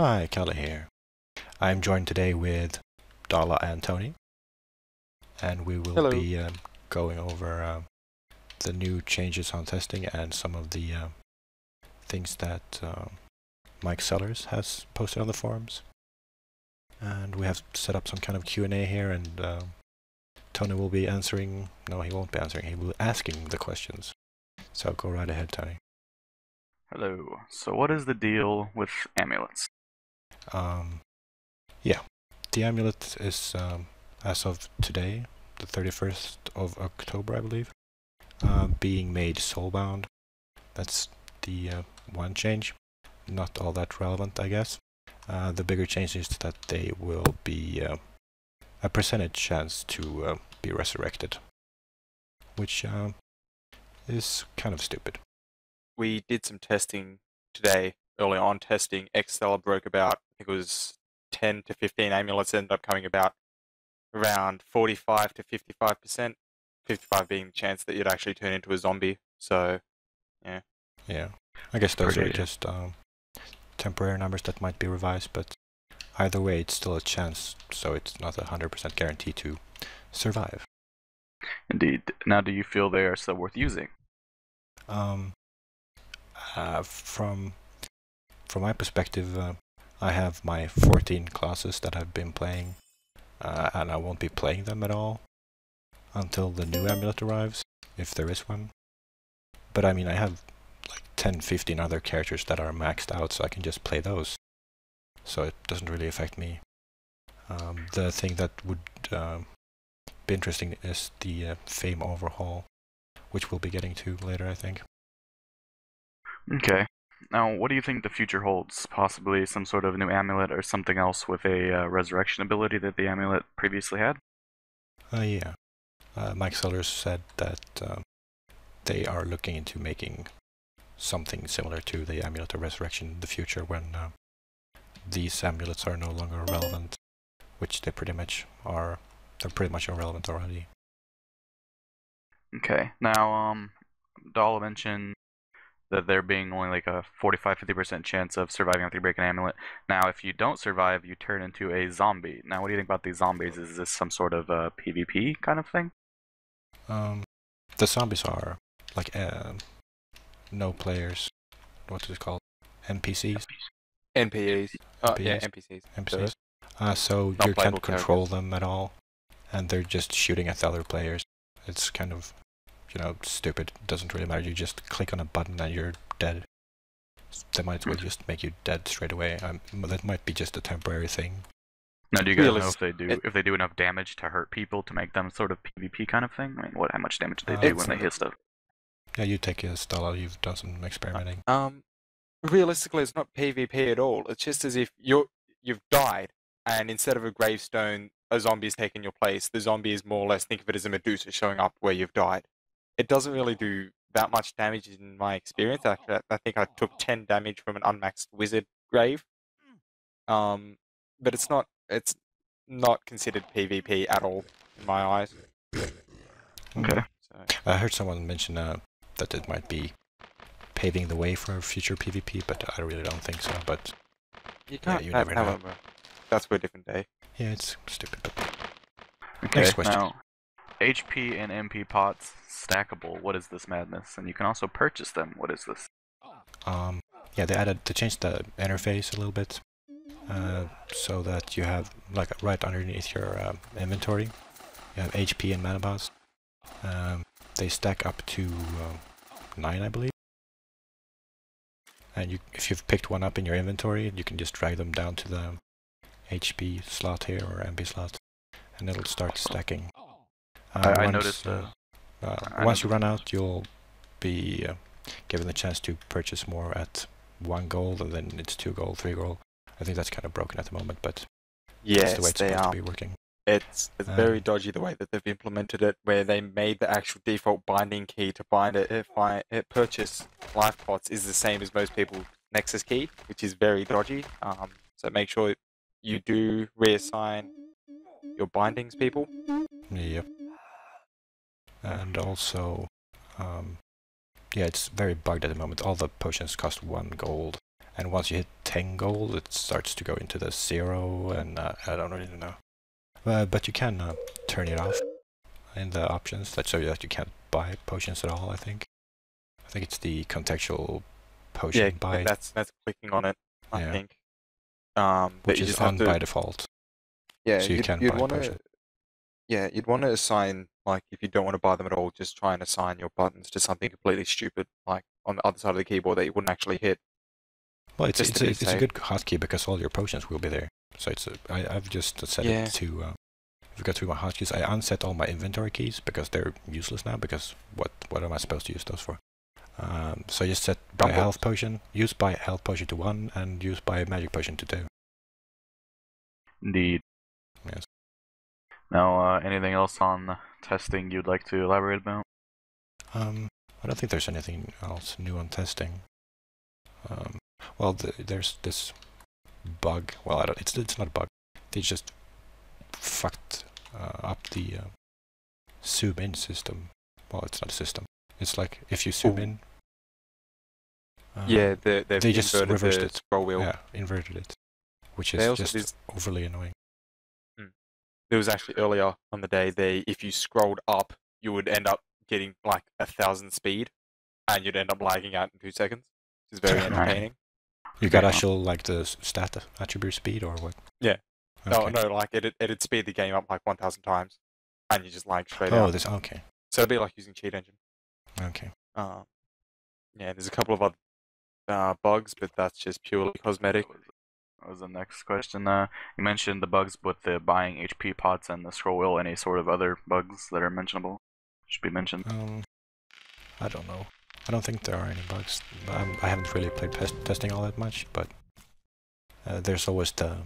Hi, Kelly here. I'm joined today with Dala and Tony, and we will Hello. be going over the new changes on testing and some of the things that Mike Sellers has posted on the forums. And we have set up some kind of Q&A here, and Tony will be answering. No, he won't be answering. He will be asking the questions. So go right ahead, Tony. Hello. So what is the deal with amulets? Yeah, the amulet is as of today, the 31st of October, I believe, being made soulbound. That's the one change. Not all that relevant, I guess. The bigger change is that they will be a percentage chance to be resurrected, which is kind of stupid. We did some testing today, early on testing. Excel broke about, I think it was 10 to 15 amulets, ended up coming about around 45 to 55%. 55 being the chance that you'd actually turn into a zombie. So, yeah. Yeah, I guess those are just temporary numbers that might be revised, but either way, it's still a chance, so it's not 100% guarantee to survive. Indeed. Now, do you feel they are still worth using? From my perspective, I have my 14 classes that I've been playing, and I won't be playing them at all until the new amulet arrives, if there is one. But I mean, I have like 10-15 other characters that are maxed out, so I can just play those. So it doesn't really affect me. The thing that would be interesting is the Fame overhaul, which we'll be getting to later, I think. Okay. Now, what do you think the future holds? Possibly some sort of new amulet or something else with a resurrection ability that the amulet previously had? Yeah. Mike Sellers said that they are looking into making something similar to the Amulet of Resurrection in the future when these amulets are no longer relevant, which they pretty much are. They're pretty much irrelevant already. Okay. Now, Dala mentioned that there being only like a 45-50% chance of surviving after you break an amulet. Now, if you don't survive, you turn into a zombie. Now, what do you think about these zombies? Is this some sort of a PvP kind of thing? The zombies are like no players. What is it called? NPCs? NPEs. Yeah, NPCs. NPCs. So you can't control them at all, and they're just shooting at the other players. It's kind of, stupid. It doesn't really matter. You just click on a button and you're dead. They might as well just make you dead straight away. That might be just a temporary thing. Now, do you guys know if they do enough damage to hurt people to make them sort of PvP kind of thing? I mean, how much damage do they do when they hit stuff? Yeah, you take a Stella. You've done some experimenting. Realistically, it's not PvP at all. It's just as if you've died, and instead of a gravestone, a zombie's taken your place. The zombie is more or less, think of it as a Medusa showing up where you've died. It doesn't really do that much damage in my experience. Actually, I think I took 10 damage from an unmaxed wizard grave. But it's not considered PvP at all in my eyes. Okay. So. I heard someone mention that it might be paving the way for future PvP, but I really don't think so. But you can't. You never know. That's for a different day. Yeah, it's stupid. But okay, next question. Now, HP and MP pots stackable. What is this madness? And you can also purchase them. What is this? Yeah, they changed the interface a little bit, so that you have like right underneath your inventory, you have HP and mana pots. They stack up to 9, I believe. And if you've picked one up in your inventory, you can just drag them down to the HP slot here or MP slot, and it'll start stacking. I noticed. Once you run out, you'll be given the chance to purchase more at 1 gold, and then it's 2 gold, 3 gold. I think that's kind of broken at the moment, but yes, that's the way it's supposed to be working. It's very dodgy the way that they've implemented it, where they made the actual default binding key to bind it. If purchase life pots is the same as most people's Nexus key, which is very dodgy. So make sure you do reassign your bindings, people. Yep. And also, yeah, it's very bugged at the moment. All the potions cost 1 gold, and once you hit 10 gold, it starts to go into the 0, and I don't really know. But you can turn it off in the options that show you that you can't buy potions at all, I think. I think it's the contextual potion buy. That's clicking on it, I think. Which is on by default. Yeah, so you can buy potions. Yeah, you'd want to assign, like, if you don't want to buy them at all, just try and assign your buttons to something completely stupid, like on the other side of the keyboard that you wouldn't actually hit. Well, it's a good hotkey because all your potions will be there. So I've just set it to. I've got through my hotkeys. I unset all my inventory keys because they're useless now. Because what am I supposed to use those for? So I just set by health potion, use by health potion to 1, and use by magic potion to 2. Indeed. Yes. Now, anything else on testing you'd like to elaborate about? I don't think there's anything else new on testing. Well, there's this bug. Well, it's not a bug. They just fucked up the zoom in system. Well, it's not a system. It's like if you zoom in. They just reversed it. Scroll wheel. Yeah, inverted it, which is just overly annoying. There was actually earlier on the day, if you scrolled up, you would end up getting like 1,000 speed, and you'd end up lagging out in 2 seconds, which is very entertaining. You got actual like the stat attribute speed or what? Yeah. Okay. No, like it'd speed the game up like 1,000 times, and you just lag straight out. Oh, okay. So it'd be like using cheat engine. Okay. Yeah, there's a couple of other bugs, but that's just purely cosmetic. That was the next question. You mentioned the bugs with the buying HP pots and the scroll wheel. Any sort of other bugs that are mentionable should be mentioned? I don't know. I don't think there are any bugs. I haven't really played testing all that much, but there's always the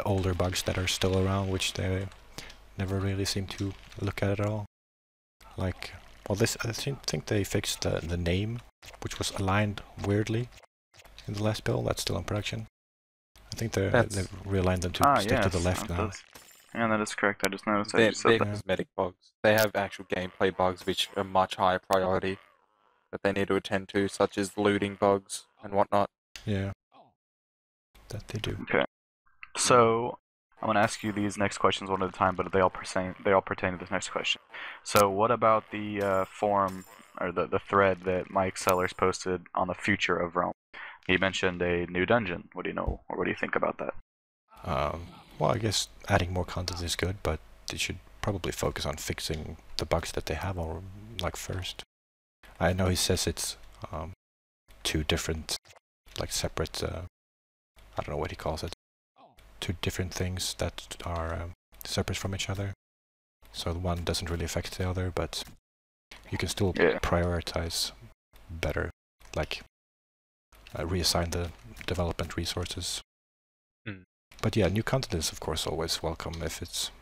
older bugs that are still around, which they never really seem to look at all. Like, well, I think they fixed the name, which was aligned weirdly in the last build. That's still in production. I think they've realigned them to stick to the left now. Yeah, that is correct. I just noticed that you said that. Cosmetic bugs. They have actual gameplay bugs which are much higher priority that they need to attend to, such as looting bugs and whatnot. Yeah, that they do. Okay. So I'm gonna ask you these next questions one at a time, but they all pertain to this next question. So what about the forum or the thread that Mike Sellers posted on the future of Realm? He mentioned a new dungeon. What do you know, or what do you think about that? Well, I guess adding more content is good, but they should probably focus on fixing the bugs that they have, or like first. I know he says it's 2 different, like separate. I don't know what he calls it. 2 different things that are separate from each other. So the one doesn't really affect the other, but you can still prioritize better, like reassign the development resources. But yeah, new content is of course always welcome if it's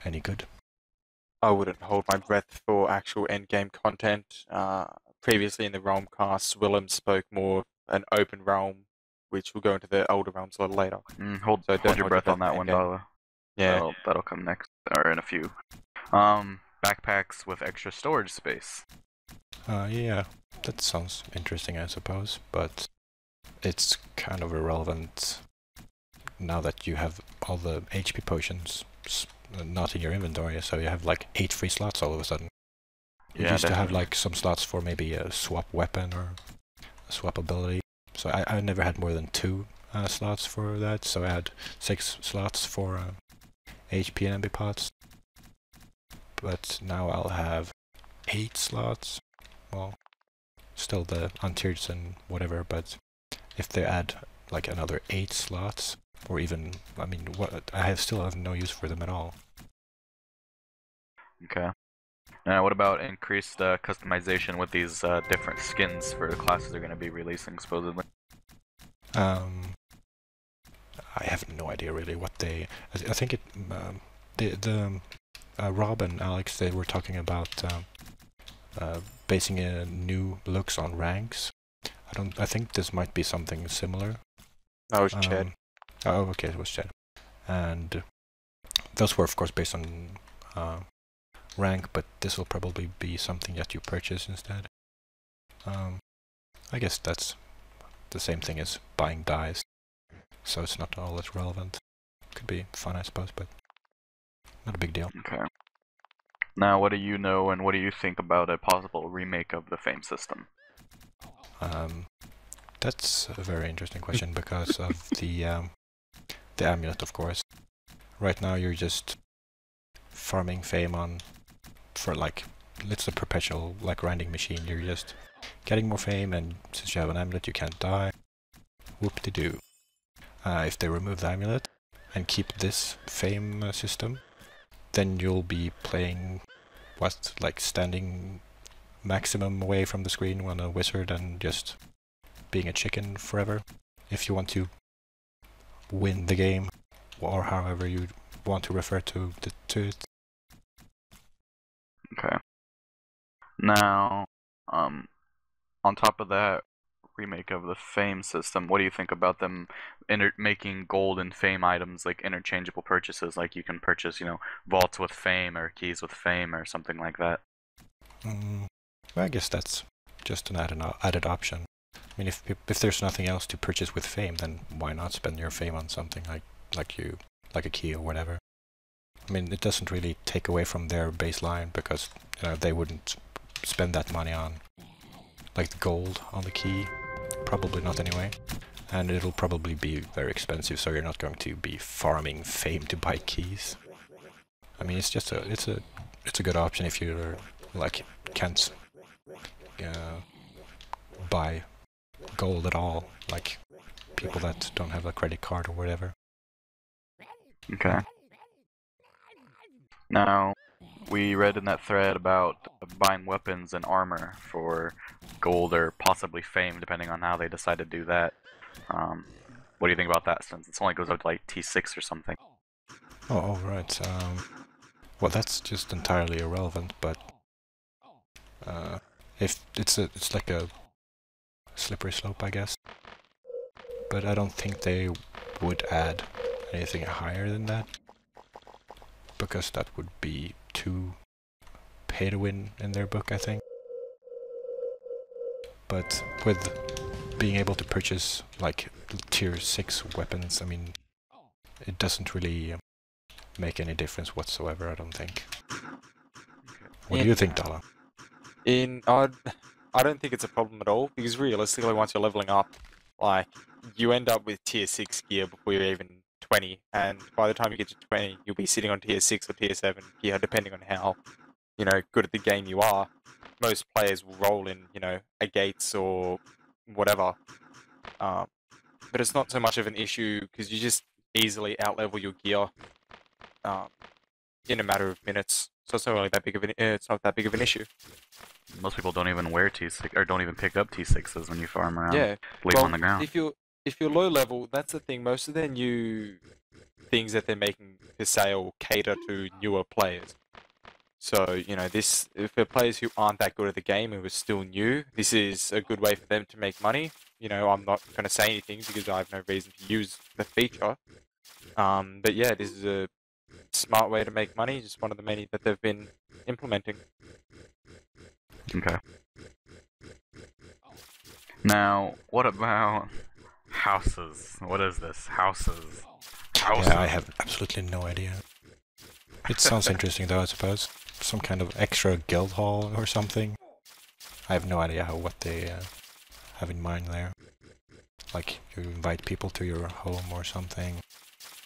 any good. I wouldn't hold my breath for actual endgame content. Previously in the Realm cast, Willem spoke more an open realm, which will go into the older realms a little later. Hold your breath on that one, Dala. Yeah, that'll come next, or in a few. Backpacks with extra storage space. Yeah, that sounds interesting, I suppose, but it's kind of irrelevant now that you have all the HP potions not in your inventory, so you have like 8 free slots all of a sudden. You used to have like some slots for maybe a swap weapon or a swap ability. So I never had more than 2 slots for that, so I had 6 slots for HP and MP pots. But now I'll have 8 slots. Well, still the untiered and whatever, but if they add like another 8 slots, or even, I mean, I still have no use for them at all. Okay. Now, what about increased customization with these different skins for the classes they're going to be releasing, supposedly? I have no idea really what they. I think it. Rob and Alex, they were talking about basing new looks on ranks. I think this might be something similar. That was Chad. Oh, okay, it was Chad. And those were, of course, based on rank, but this will probably be something that you purchase instead. I guess that's the same thing as buying dice, so it's not all as relevant. Could be fun, I suppose, but not a big deal. Okay. Now, what do you know and what do you think about a possible remake of the Fame system? That's a very interesting question because of the Amulet, of course. Right now you're just farming fame for like, it's a perpetual like grinding machine. You're just getting more fame, and since you have an amulet you can't die. Whoop-de-doo. If they remove the amulet and keep this fame system, then you'll be playing, what, like standing maximum away from the screen when a wizard and just being a chicken forever, if you want to win the game, or however you want to refer to it. Okay. Now, on top of that remake of the Fame system, what do you think about them making gold and Fame items like interchangeable purchases? Like you can purchase, vaults with Fame or keys with Fame or something like that. Well, I guess that's just an added option. I mean, if there's nothing else to purchase with Fame, then why not spend your Fame on something like a key or whatever? I mean, it doesn't really take away from their baseline because they wouldn't spend that money on like the gold on the key. Probably not anyway. And it'll probably be very expensive, so you're not going to be farming Fame to buy keys. I mean, it's just it's a good option if you're like can't buy gold at all, like people that don't have a credit card or whatever. Okay. Now, we read in that thread about buying weapons and armor for gold or possibly Fame, depending on how they decide to do that. What do you think about that, since it only goes up to like T6 or something? Oh, right. Well, that's just entirely irrelevant, but if it's like a slippery slope, I guess. But I don't think they would add anything higher than that, because that would be too pay to win in their book, I think. But with being able to purchase like tier 6 weapons, I mean, it doesn't really make any difference whatsoever, I don't think. What do you think, Dala? I don't think it's a problem at all, because realistically, once you're leveling up, like, you end up with tier 6 gear before you're even 20, and by the time you get to 20, you'll be sitting on tier 6 or tier 7 gear, depending on how, good at the game you are. Most players will roll in, agates or whatever. But it's not so much of an issue, because you just easily outlevel your gear in a matter of minutes. So it's not really that big of it's not that big of an issue. Most people don't even wear T6 or don't even pick up T6s when you farm around. Yeah, leave them on the ground. If you're low level, that's the thing. Most of their new things that they're making for sale cater to newer players. So for players who aren't that good at the game, who are still new, this is a good way for them to make money. I'm not going to say anything because I have no reason to use the feature. But yeah, this is a smart way to make money, just one of the many that they've been implementing. Okay. Now, what about houses? What is this? Houses. Yeah, I have absolutely no idea. It sounds interesting though, I suppose. Some kind of extra guild hall or something. I have no idea what they have in mind there. Like, you invite people to your home or something.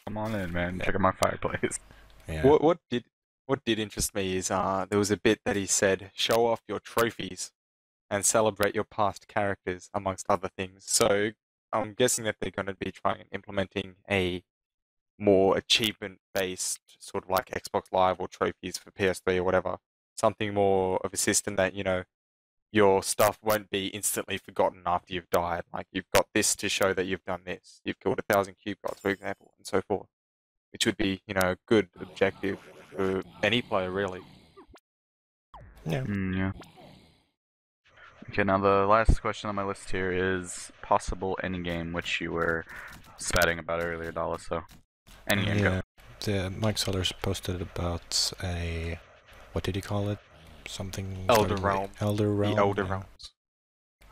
Come on in, man. Check out my fireplace. Yeah. What did interest me is there was a bit that he said, show off your trophies and celebrate your past characters, amongst other things. So I'm guessing that they're going to be trying and implementing a more achievement-based, sort of like Xbox Live or trophies for PS3 or whatever. Something more of a system that, your stuff won't be instantly forgotten after you've died. Like, you've got this to show that you've done this. You've killed 1,000 cube gods, for example, and so forth. Which would be, a good objective for any player, really. Yeah. Yeah. Okay, now the last question on my list here is possible endgame, which you were spatting about earlier, Dala, so endgame, go. Yeah, Mike Sellers posted about what did he call it? Something... Elder Realm. Elder Realm? The Elder Realms.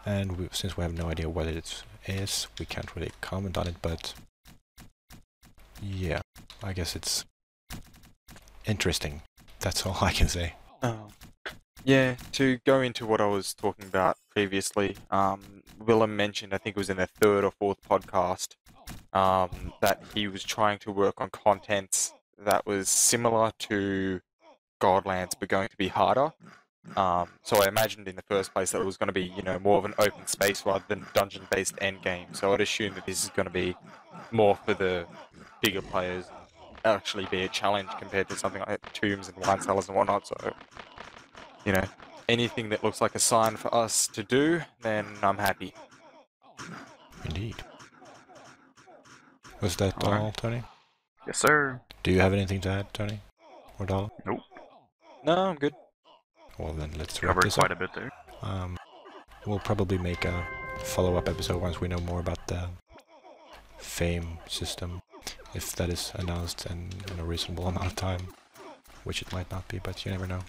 and since we have no idea what it is, we can't really comment on it, but yeah, I guess it's interesting. That's all I can say. Yeah, to go into what I was talking about previously, Willem mentioned, I think it was in the third or fourth podcast, that he was trying to work on contents that was similar to Godlands but going to be harder. So I imagined in the first place that it was going to be, more of an open space rather than dungeon-based endgame. So I'd assume that this is going to be more for the bigger players and actually be a challenge compared to something like tombs and wine cellars and whatnot. So, anything that looks like a sign for us to do, then I'm happy. Indeed. Was that Alright. all, Tony? Yes, sir. Do you have anything to add, Tony? Or Dala? Nope. No, I'm good. Well then, let's wrap Covered this quite up. a bit there. We'll probably make a follow-up episode once we know more about the fame system, if that is announced in a reasonable amount of time, which it might not be, but you never know.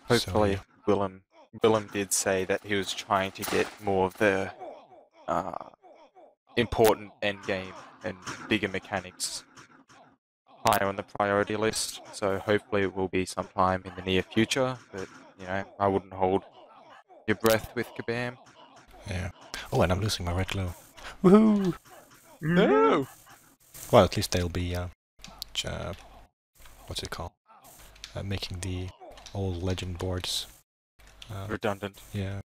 Hopefully, So, yeah. Willem did say that he was trying to get more of the important endgame and bigger mechanics higher on the priority list. So hopefully it will be sometime in the near future. But I wouldn't hold your breath with Kabam. Yeah. Oh, and I'm losing my red glow. Woohoo! No. Well, at least they'll be what's it called? Making the old legend boards. Redundant. Yeah.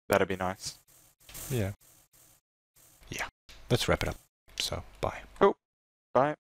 That'd be nice. Yeah. Yeah. Let's wrap it up. So, bye. Bye.